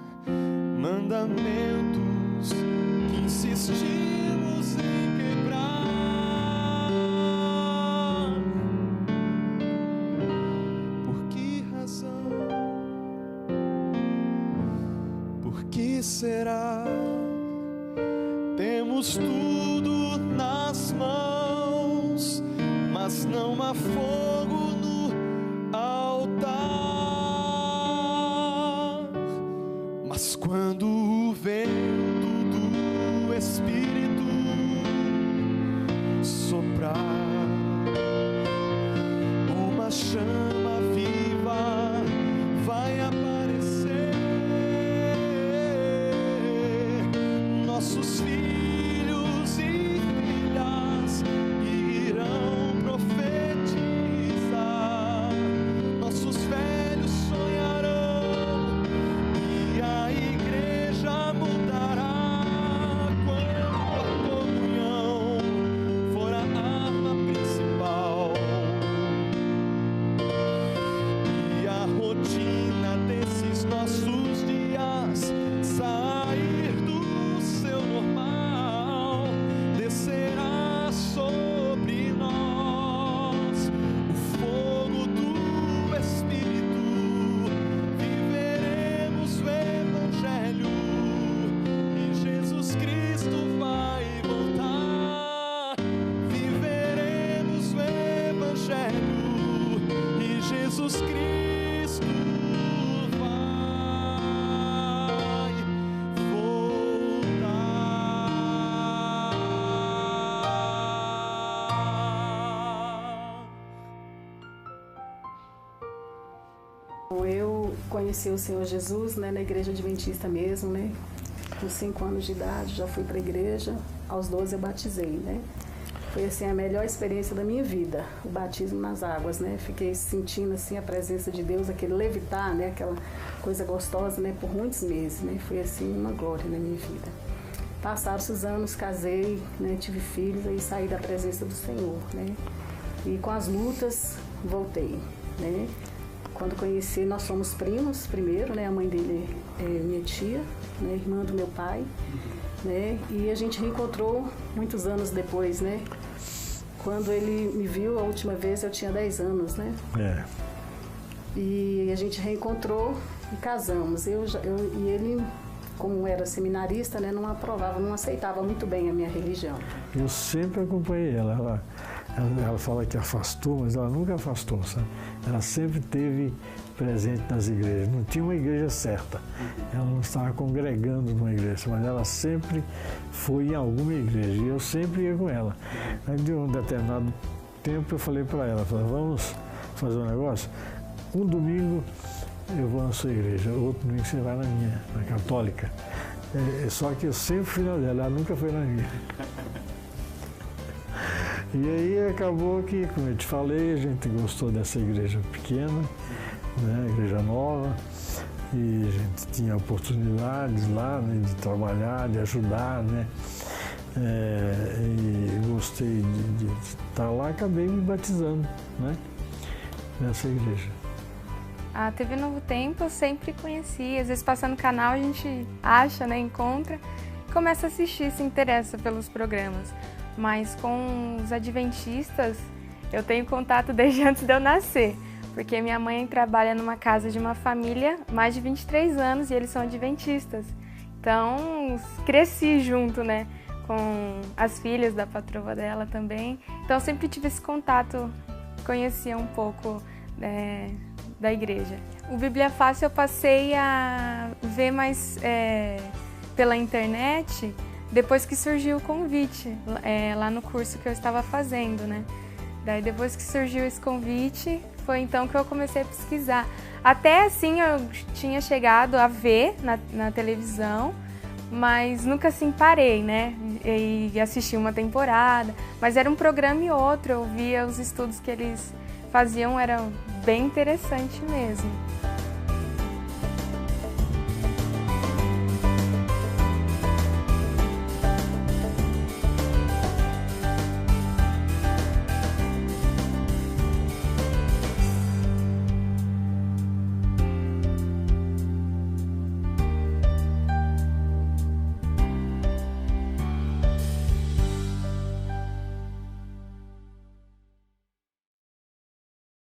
mandamentos que insistimos em quebrar. Por que razão? Por que será? Temos tudo nas mãos, mas não há fogo no altar. Mas quando o vento do Espírito soprar, uma chama viva vai aparecer. Nossos filhos e filhas irão profetizar, nossos velhos sonharão e a igreja mudará. Quando a comunhão for a arma principal e a rotina desses nossos dias sair do seu normal, descerá sobre nós o fogo do Espírito. Viveremos o Evangelho e Jesus Cristo vai voltar. Viveremos o Evangelho e Jesus Cristo vai voltar. Eu conheci o Senhor Jesus, né, na igreja adventista mesmo, né? Com 5 anos de idade já fui para a igreja, aos 12 eu batizei, né? Foi assim a melhor experiência da minha vida, o batismo nas águas, né? Fiquei sentindo assim a presença de Deus, aquele levitar, né? Aquela coisa gostosa, né? Por muitos meses, né? Foi assim uma glória na minha vida. Passaram-se os anos, casei, né? Tive filhos, aí saí da presença do Senhor, né? E com as lutas voltei, né? Quando conheci, nós somos primos primeiro, né? A mãe dele é minha tia, né? Irmã do meu pai, né? E a gente reencontrou muitos anos depois, né? Quando ele me viu a última vez, eu tinha 10 anos, né? É. E a gente reencontrou e casamos. E ele, como era seminarista, né? Não aprovava, não aceitava muito bem a minha religião. Eu sempre acompanhei ela. Ela fala que afastou, mas ela nunca afastou, sabe? Ela sempre esteve presente nas igrejas. Não tinha uma igreja certa. Ela não estava congregando numa igreja, mas ela sempre foi em alguma igreja. E eu sempre ia com ela. Aí, de um determinado tempo, eu falei para ela, vamos fazer um negócio? Um domingo eu vou na sua igreja, outro domingo você vai na minha, na católica. Só que eu sempre fui na dela, ela nunca foi na minha. E aí acabou que, como eu te falei, a gente gostou dessa igreja pequena, né, igreja nova, e a gente tinha oportunidades lá, né, de trabalhar, de ajudar, né, e gostei de estar lá, acabei me batizando, né, nessa igreja. A TV Novo Tempo eu sempre conheci, às vezes passando no canal a gente acha, né, encontra, começa a assistir, se interessa pelos programas. Mas com os adventistas eu tenho contato desde antes de eu nascer, porque minha mãe trabalha numa casa de uma família mais de 23 anos e eles são adventistas. Então cresci junto, né, com as filhas da patroa dela também. Então sempre tive esse contato, conhecia um pouco da igreja. O Bíblia Fácil eu passei a ver mais pela internet depois que surgiu o convite, lá no curso que eu estava fazendo, né? Daí depois que surgiu esse convite, foi então que eu comecei a pesquisar. Até assim eu tinha chegado a ver na televisão, mas nunca assim parei, né? E assisti uma temporada, mas era um programa e outro, eu via os estudos que eles faziam era bem interessante mesmo.